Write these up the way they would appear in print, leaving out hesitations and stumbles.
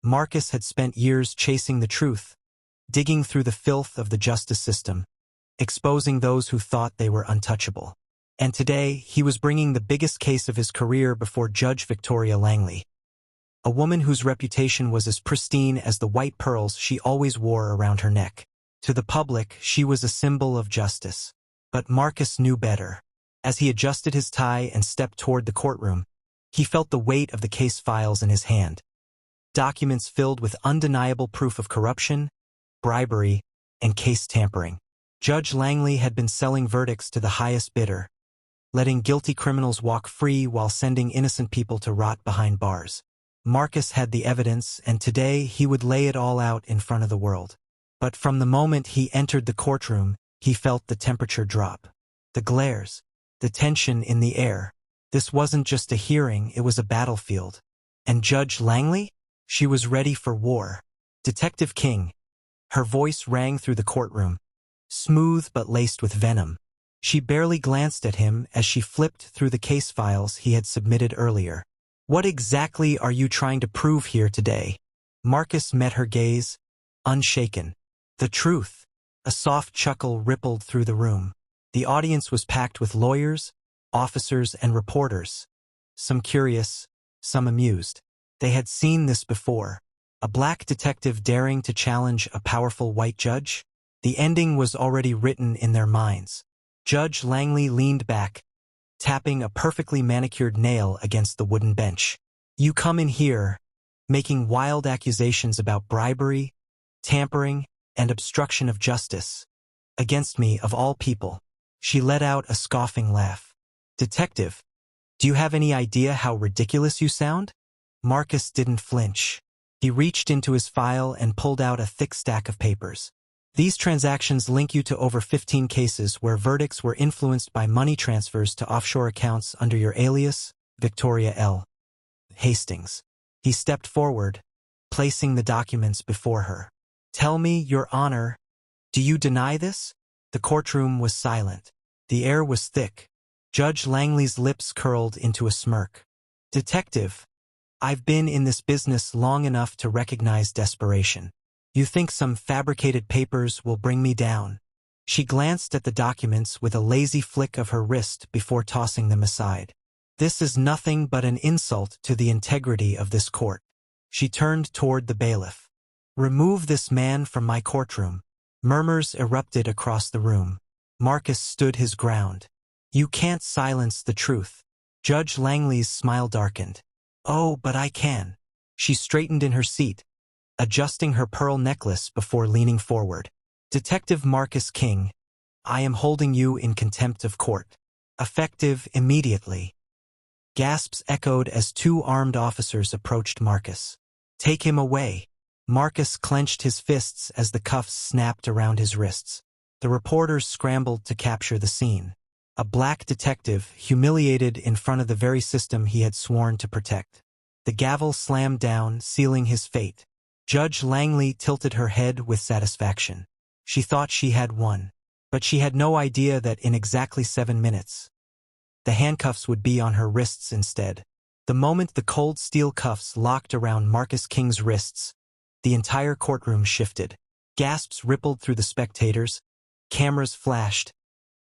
Marcus had spent years chasing the truth, digging through the filth of the justice system, exposing those who thought they were untouchable. And today, he was bringing the biggest case of his career before Judge Victoria Langley, a woman whose reputation was as pristine as the white pearls she always wore around her neck. To the public, she was a symbol of justice. But Marcus knew better. As he adjusted his tie and stepped toward the courtroom, he felt the weight of the case files in his hand. Documents filled with undeniable proof of corruption, bribery, and case tampering. Judge Langley had been selling verdicts to the highest bidder, letting guilty criminals walk free while sending innocent people to rot behind bars. Marcus had the evidence, and today he would lay it all out in front of the world. But from the moment he entered the courtroom, he felt the temperature drop. The glares, the tension in the air. This wasn't just a hearing, it was a battlefield. And Judge Langley? She was ready for war. Detective King. Her voice rang through the courtroom, smooth but laced with venom. She barely glanced at him as she flipped through the case files he had submitted earlier. What exactly are you trying to prove here today? Marcus met her gaze, unshaken. The truth. A soft chuckle rippled through the room. The audience was packed with lawyers, officers, and reporters. Some curious, some amused. They had seen this before. A black detective daring to challenge a powerful white judge? The ending was already written in their minds. Judge Langley leaned back, tapping a perfectly manicured nail against the wooden bench. You come in here, making wild accusations about bribery, tampering, and obstruction of justice. Against me, of all people. She let out a scoffing laugh. Detective, do you have any idea how ridiculous you sound? Marcus didn't flinch. He reached into his file and pulled out a thick stack of papers. These transactions link you to over 15 cases where verdicts were influenced by money transfers to offshore accounts under your alias, Victoria L. Hastings. He stepped forward, placing the documents before her. Tell me, Your Honor, do you deny this? The courtroom was silent. The air was thick. Judge Langley's lips curled into a smirk. Detective, I've been in this business long enough to recognize desperation. You think some fabricated papers will bring me down? She glanced at the documents with a lazy flick of her wrist before tossing them aside. This is nothing but an insult to the integrity of this court. She turned toward the bailiff. Remove this man from my courtroom. Murmurs erupted across the room. Marcus stood his ground. You can't silence the truth. Judge Langley's smile darkened. Oh, but I can. She straightened in her seat, adjusting her pearl necklace before leaning forward. Detective Marcus King, I am holding you in contempt of court. Effective immediately. Gasps echoed as two armed officers approached Marcus. Take him away. Marcus clenched his fists as the cuffs snapped around his wrists. The reporters scrambled to capture the scene. A black detective, humiliated in front of the very system he had sworn to protect. The gavel slammed down, sealing his fate. Judge Langley tilted her head with satisfaction. She thought she had won, but she had no idea that in exactly 7 minutes, the handcuffs would be on her wrists instead. The moment the cold steel cuffs locked around Marcus King's wrists, the entire courtroom shifted. Gasps rippled through the spectators, cameras flashed,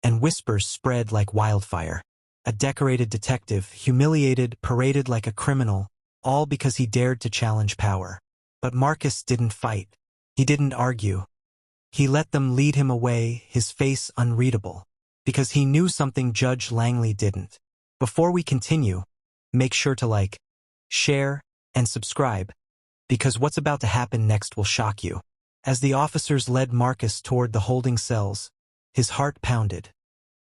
and whispers spread like wildfire. A decorated detective, humiliated, paraded like a criminal, all because he dared to challenge power. But Marcus didn't fight. He didn't argue. He let them lead him away, his face unreadable. Because he knew something Judge Langley didn't. Before we continue, make sure to like, share, and subscribe, because what's about to happen next will shock you. As the officers led Marcus toward the holding cells, his heart pounded.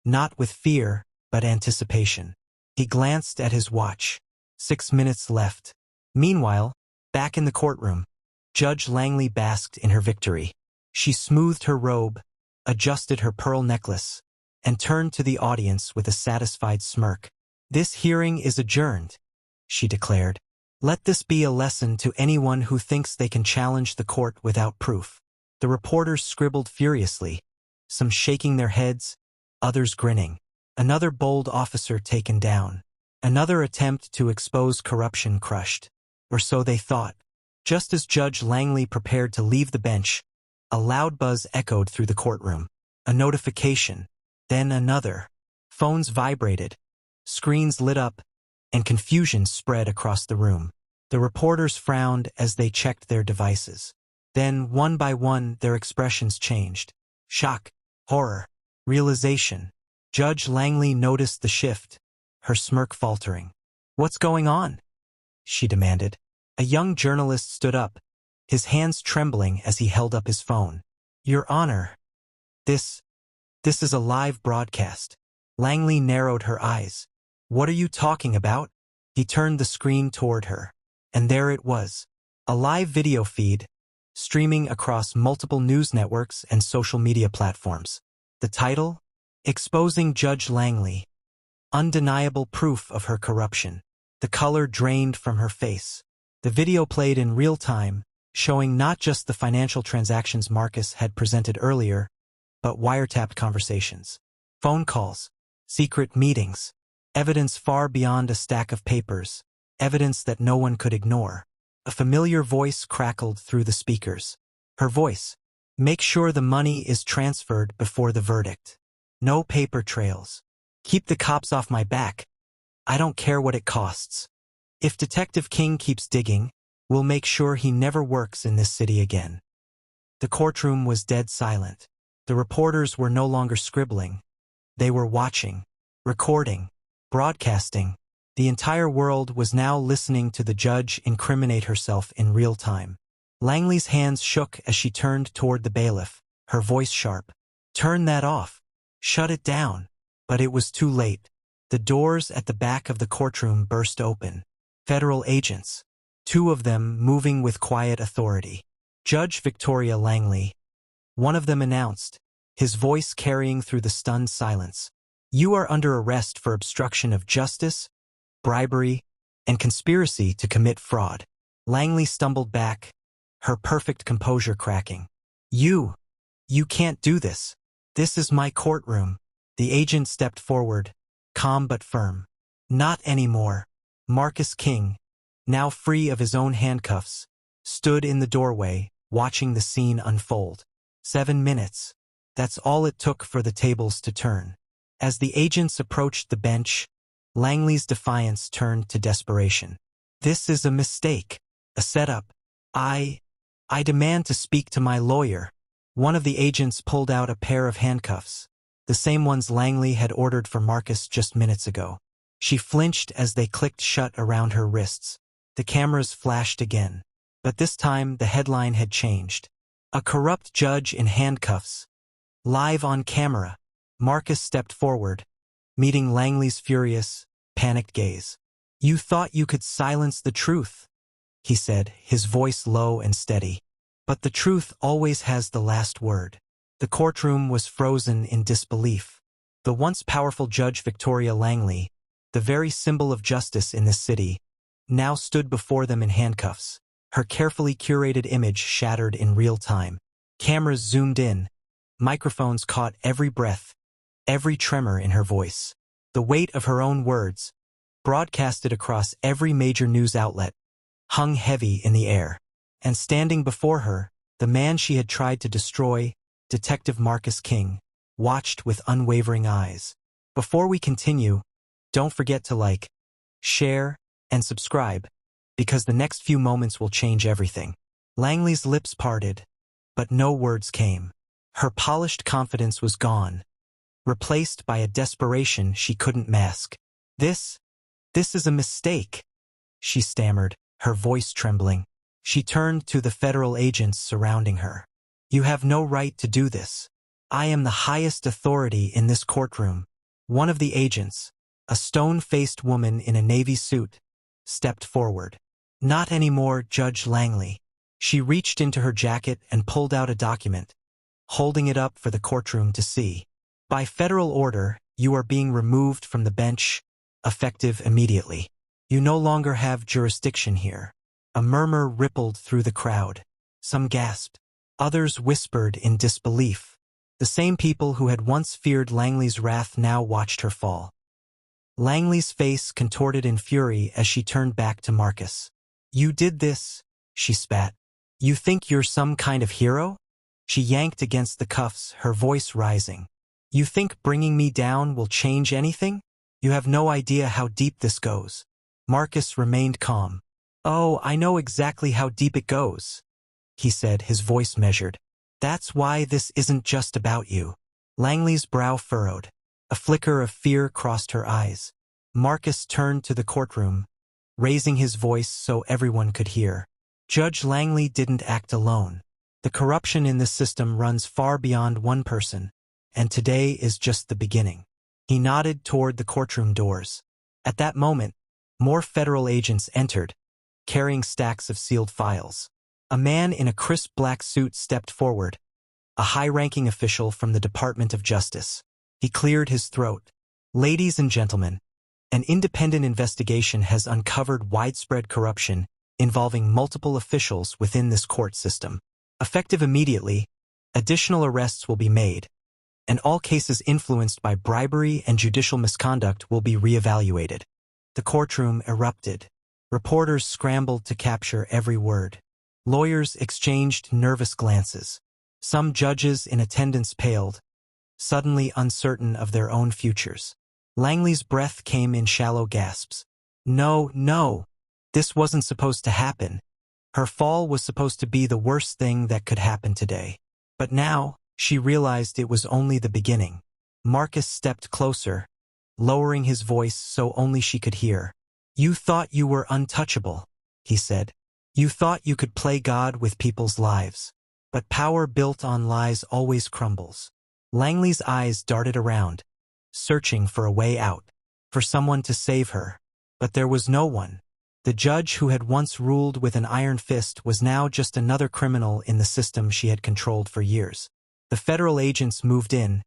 Not with fear, but anticipation. He glanced at his watch. 6 minutes left. Meanwhile, back in the courtroom, Judge Langley basked in her victory. She smoothed her robe, adjusted her pearl necklace, and turned to the audience with a satisfied smirk. This hearing is adjourned, she declared. Let this be a lesson to anyone who thinks they can challenge the court without proof. The reporters scribbled furiously, some shaking their heads, others grinning. Another bold officer taken down. Another attempt to expose corruption crushed. Or so they thought. Just as Judge Langley prepared to leave the bench, a loud buzz echoed through the courtroom. A notification, then another. Phones vibrated, screens lit up, and confusion spread across the room. The reporters frowned as they checked their devices. Then, one by one, their expressions changed. Shock, horror, realization. Judge Langley noticed the shift, her smirk faltering. "What's going on?" she demanded. A young journalist stood up, his hands trembling as he held up his phone. "Your Honor, this is a live broadcast." Langley narrowed her eyes. "What are you talking about?" He turned the screen toward her. And there it was, a live video feed, streaming across multiple news networks and social media platforms. The title? Exposing Judge Langley. Undeniable proof of her corruption. The color drained from her face. The video played in real time, showing not just the financial transactions Marcus had presented earlier, but wiretapped conversations, phone calls, secret meetings, evidence far beyond a stack of papers, evidence that no one could ignore. A familiar voice crackled through the speakers. Her voice: "Make sure the money is transferred before the verdict. No paper trails. Keep the cops off my back. I don't care what it costs. If Detective King keeps digging, we'll make sure he never works in this city again." The courtroom was dead silent. The reporters were no longer scribbling. They were watching, recording, broadcasting. The entire world was now listening to the judge incriminate herself in real time. Langley's hands shook as she turned toward the bailiff, her voice sharp. "Turn that off. Shut it down." But it was too late. The doors at the back of the courtroom burst open. Federal agents, two of them moving with quiet authority. Judge Victoria Langley. One of them announced, his voice carrying through the stunned silence. "You are under arrest for obstruction of justice, bribery, and conspiracy to commit fraud." Langley stumbled back, her perfect composure cracking. You can't do this. This is my courtroom." The agent stepped forward, calm but firm. "Not anymore." Marcus King, now free of his own handcuffs, stood in the doorway, watching the scene unfold. 7 minutes. That's all it took for the tables to turn. As the agents approached the bench, Langley's defiance turned to desperation. "This is a mistake, a setup. I demand to speak to my lawyer." One of the agents pulled out a pair of handcuffs, the same ones Langley had ordered for Marcus just minutes ago. She flinched as they clicked shut around her wrists. The cameras flashed again, but this time the headline had changed. "A corrupt judge in handcuffs." Live on camera. Marcus stepped forward, meeting Langley's furious, panicked gaze. "You thought you could silence the truth," he said, his voice low and steady. "But the truth always has the last word." The courtroom was frozen in disbelief. The once powerful Judge Victoria Langley, the very symbol of justice in this city, now stood before them in handcuffs, her carefully curated image shattered in real time. Cameras zoomed in, microphones caught every breath, every tremor in her voice. The weight of her own words, broadcasted across every major news outlet, hung heavy in the air. And standing before her, the man she had tried to destroy, Detective Marcus King, watched with unwavering eyes. Before we continue, don't forget to like, share, and subscribe, because the next few moments will change everything. Langley's lips parted, but no words came. Her polished confidence was gone, replaced by a desperation she couldn't mask. This is a mistake," she stammered, her voice trembling. She turned to the federal agents surrounding her. "You have no right to do this. I am the highest authority in this courtroom." One of the agents, a stone-faced woman in a navy suit, stepped forward. "Not anymore, Judge Langley." She reached into her jacket and pulled out a document, holding it up for the courtroom to see. "By federal order, you are being removed from the bench, effective immediately. You no longer have jurisdiction here." A murmur rippled through the crowd. Some gasped. Others whispered in disbelief. The same people who had once feared Langley's wrath now watched her fall. Langley's face contorted in fury as she turned back to Marcus. "You did this she spat. You think you're some kind of hero? She yanked against the cuffs, her voice rising. You think bringing me down will change anything? You have no idea how deep this goes. Marcus remained calm. Oh, I know exactly how deep it goes, he said, his voice measured. That's why this isn't just about you. Langley's brow furrowed. A flicker of fear crossed her eyes. Marcus turned to the courtroom, raising his voice so everyone could hear. Judge Langley didn't act alone. The corruption in this system runs far beyond one person, and today is just the beginning. He nodded toward the courtroom doors. At that moment, more federal agents entered, carrying stacks of sealed files. A man in a crisp black suit stepped forward, a high-ranking official from the Department of Justice. He cleared his throat. Ladies and gentlemen, an independent investigation has uncovered widespread corruption involving multiple officials within this court system. Effective immediately, additional arrests will be made, and all cases influenced by bribery and judicial misconduct will be reevaluated. The courtroom erupted. Reporters scrambled to capture every word. Lawyers exchanged nervous glances. Some judges in attendance paled, suddenly uncertain of their own futures. Langley's breath came in shallow gasps. No, this wasn't supposed to happen. Her fall was supposed to be the worst thing that could happen today. But now, she realized it was only the beginning. Marcus stepped closer, lowering his voice so only she could hear. You thought you were untouchable, he said. You thought you could play God with people's lives. But power built on lies always crumbles. Langley's eyes darted around, searching for a way out, for someone to save her. But there was no one. The judge who had once ruled with an iron fist was now just another criminal in the system she had controlled for years. The federal agents moved in,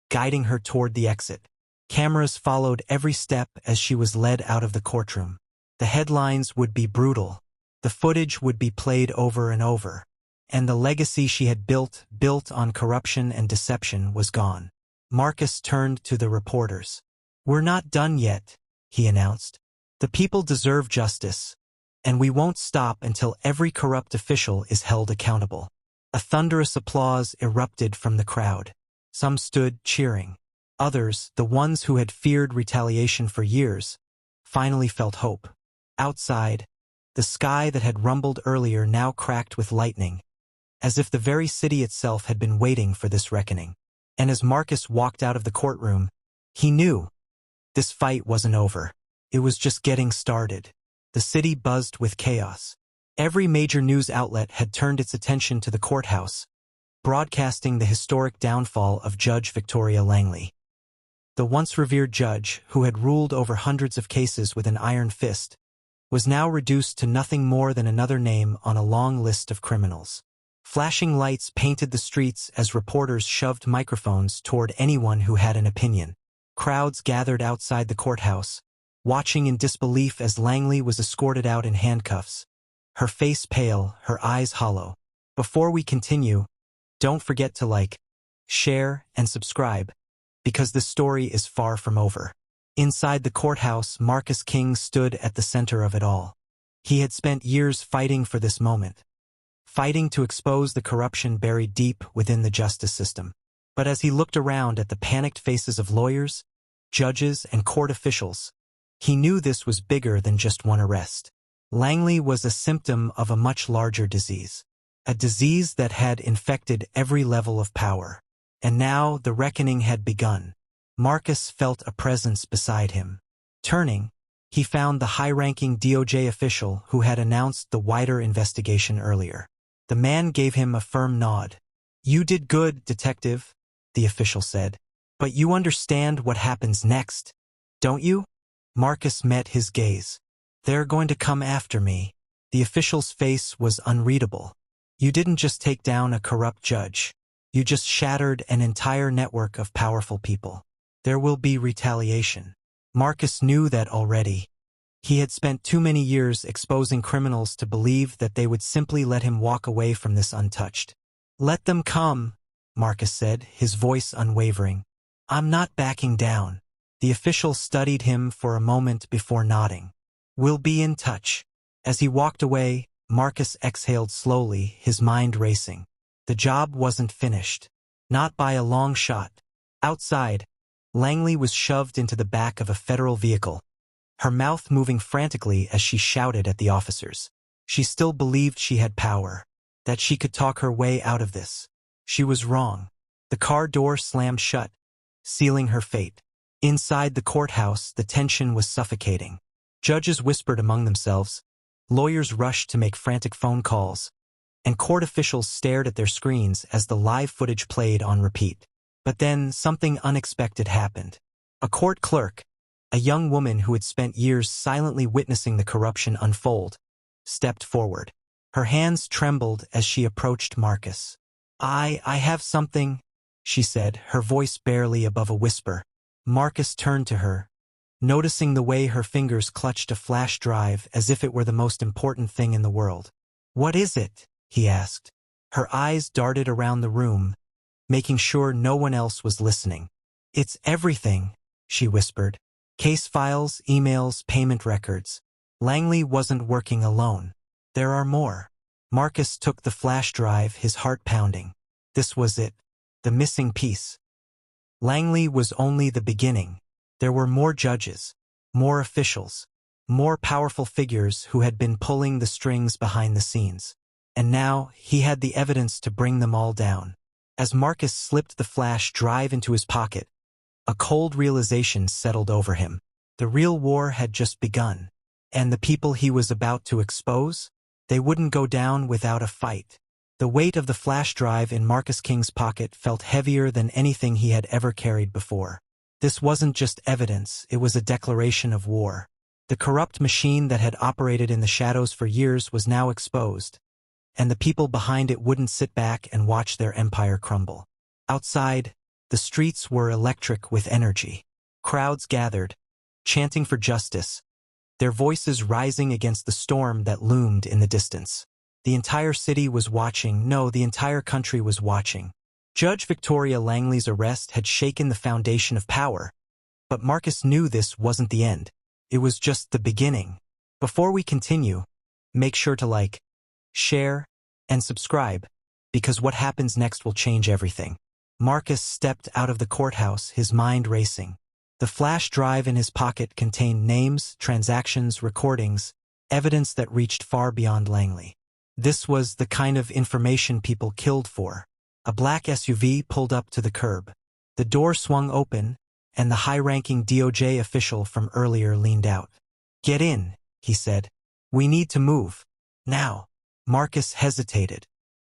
guiding her toward the exit. Cameras followed every step as she was led out of the courtroom. The headlines would be brutal. The footage would be played over and over. And the legacy she had built on corruption and deception, was gone. Marcus turned to the reporters. We're not done yet, he announced. The people deserve justice, and we won't stop until every corrupt official is held accountable. A thunderous applause erupted from the crowd. Some stood cheering. Others, the ones who had feared retaliation for years, finally felt hope. Outside, the sky that had rumbled earlier now cracked with lightning, as if the very city itself had been waiting for this reckoning. And as Marcus walked out of the courtroom, he knew this fight wasn't over. It was just getting started. The city buzzed with chaos. Every major news outlet had turned its attention to the courthouse, broadcasting the historic downfall of Judge Victoria Langley. The once revered judge, who had ruled over hundreds of cases with an iron fist, was now reduced to nothing more than another name on a long list of criminals. Flashing lights painted the streets as reporters shoved microphones toward anyone who had an opinion. Crowds gathered outside the courthouse, watching in disbelief as Langley was escorted out in handcuffs, her face pale, her eyes hollow. Before we continue, don't forget to like, share, and subscribe, because this story is far from over. Inside the courthouse, Marcus King stood at the center of it all. He had spent years fighting for this moment, fighting to expose the corruption buried deep within the justice system. But as he looked around at the panicked faces of lawyers, judges, and court officials, he knew this was bigger than just one arrest. Langley was a symptom of a much larger disease, a disease that had infected every level of power. And now the reckoning had begun. Marcus felt a presence beside him. Turning, he found the high-ranking DOJ official who had announced the wider investigation earlier. The man gave him a firm nod. You did good, detective, the official said. But you understand what happens next, don't you? Marcus met his gaze. They're going to come after me. The official's face was unreadable. You didn't just take down a corrupt judge. You just shattered an entire network of powerful people. There will be retaliation. Marcus knew that already. He had spent too many years exposing criminals to believe that they would simply let him walk away from this untouched. Let them come, Marcus said, his voice unwavering. I'm not backing down. The official studied him for a moment before nodding. We'll be in touch. As he walked away, Marcus exhaled slowly, his mind racing. The job wasn't finished. Not by a long shot. Outside, Langley was shoved into the back of a federal vehicle, her mouth moving frantically as she shouted at the officers. She still believed she had power, that she could talk her way out of this. She was wrong. The car door slammed shut, sealing her fate. Inside the courthouse, the tension was suffocating. Judges whispered among themselves, lawyers rushed to make frantic phone calls, and court officials stared at their screens as the live footage played on repeat. But then something unexpected happened. A court clerk, a young woman who had spent years silently witnessing the corruption unfold, stepped forward. Her hands trembled as she approached Marcus. I have something," she said, her voice barely above a whisper. Marcus turned to her, noticing the way her fingers clutched a flash drive as if it were the most important thing in the world. "What is it?" he asked. Her eyes darted around the room, making sure no one else was listening. "It's everything," she whispered. "Case files, emails, payment records." Langley wasn't working alone. "There are more." Marcus took the flash drive, his heart pounding. This was it, the missing piece. Langley was only the beginning. There were more judges, more officials, more powerful figures who had been pulling the strings behind the scenes. And now he had the evidence to bring them all down. As Marcus slipped the flash drive into his pocket, a cold realization settled over him. The real war had just begun. And the people he was about to expose? They wouldn't go down without a fight. The weight of the flash drive in Marcus King's pocket felt heavier than anything he had ever carried before. This wasn't just evidence, it was a declaration of war. The corrupt machine that had operated in the shadows for years was now exposed, and the people behind it wouldn't sit back and watch their empire crumble. Outside, the streets were electric with energy. Crowds gathered, chanting for justice, their voices rising against the storm that loomed in the distance. The entire city was watching, no, the entire country was watching. Judge Victoria Langley's arrest had shaken the foundation of power, but Marcus knew this wasn't the end. It was just the beginning. Before we continue, make sure to like, share, and subscribe, because what happens next will change everything. Marcus stepped out of the courthouse, his mind racing. The flash drive in his pocket contained names, transactions, recordings, evidence that reached far beyond Langley. This was the kind of information people killed for. A black SUV pulled up to the curb. The door swung open, and the high-ranking DOJ official from earlier leaned out. "Get in," he said. "We need to move. Now." Marcus hesitated.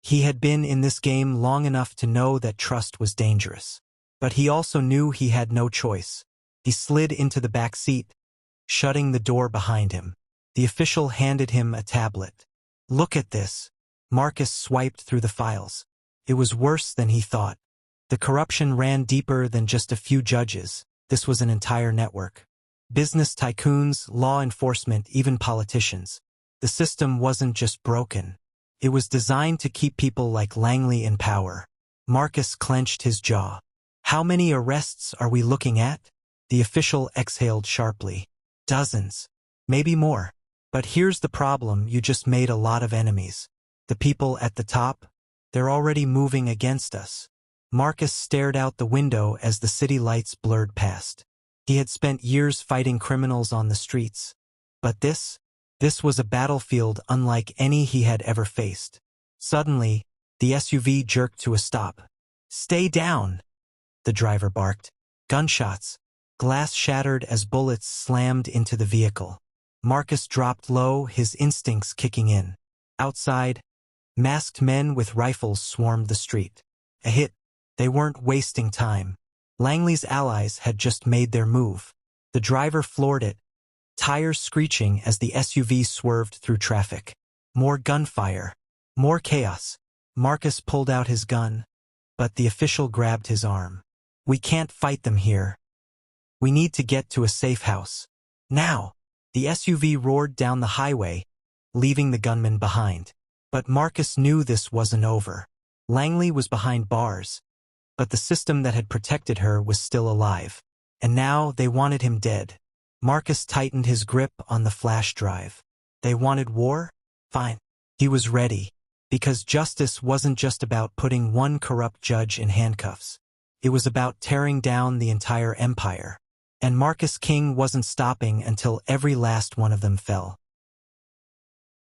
He had been in this game long enough to know that trust was dangerous. But he also knew he had no choice. He slid into the back seat, shutting the door behind him. The official handed him a tablet. "Look at this." Marcus swiped through the files. It was worse than he thought. The corruption ran deeper than just a few judges. This was an entire network. Business tycoons, law enforcement, even politicians. The system wasn't just broken. It was designed to keep people like Langley in power. Marcus clenched his jaw. "How many arrests are we looking at?" The official exhaled sharply. "Dozens. Maybe more. But here's the problem, you just made a lot of enemies. The people at the top, they're already moving against us." Marcus stared out the window as the city lights blurred past. He had spent years fighting criminals on the streets. But this was a battlefield unlike any he had ever faced. Suddenly, the SUV jerked to a stop. "Stay down," the driver barked. Gunshots. Glass shattered as bullets slammed into the vehicle. Marcus dropped low, his instincts kicking in. Outside, masked men with rifles swarmed the street. A hit. They weren't wasting time. Langley's allies had just made their move. The driver floored it, tires screeching as the SUV swerved through traffic. More gunfire. More chaos. Marcus pulled out his gun, but the official grabbed his arm. "We can't fight them here. We need to get to a safe house. Now." The SUV roared down the highway, leaving the gunman behind. But Marcus knew this wasn't over. Langley was behind bars, but the system that had protected her was still alive. And now they wanted him dead. Marcus tightened his grip on the flash drive. They wanted war? Fine. He was ready, because justice wasn't just about putting one corrupt judge in handcuffs. It was about tearing down the entire empire. And Marcus King wasn't stopping until every last one of them fell.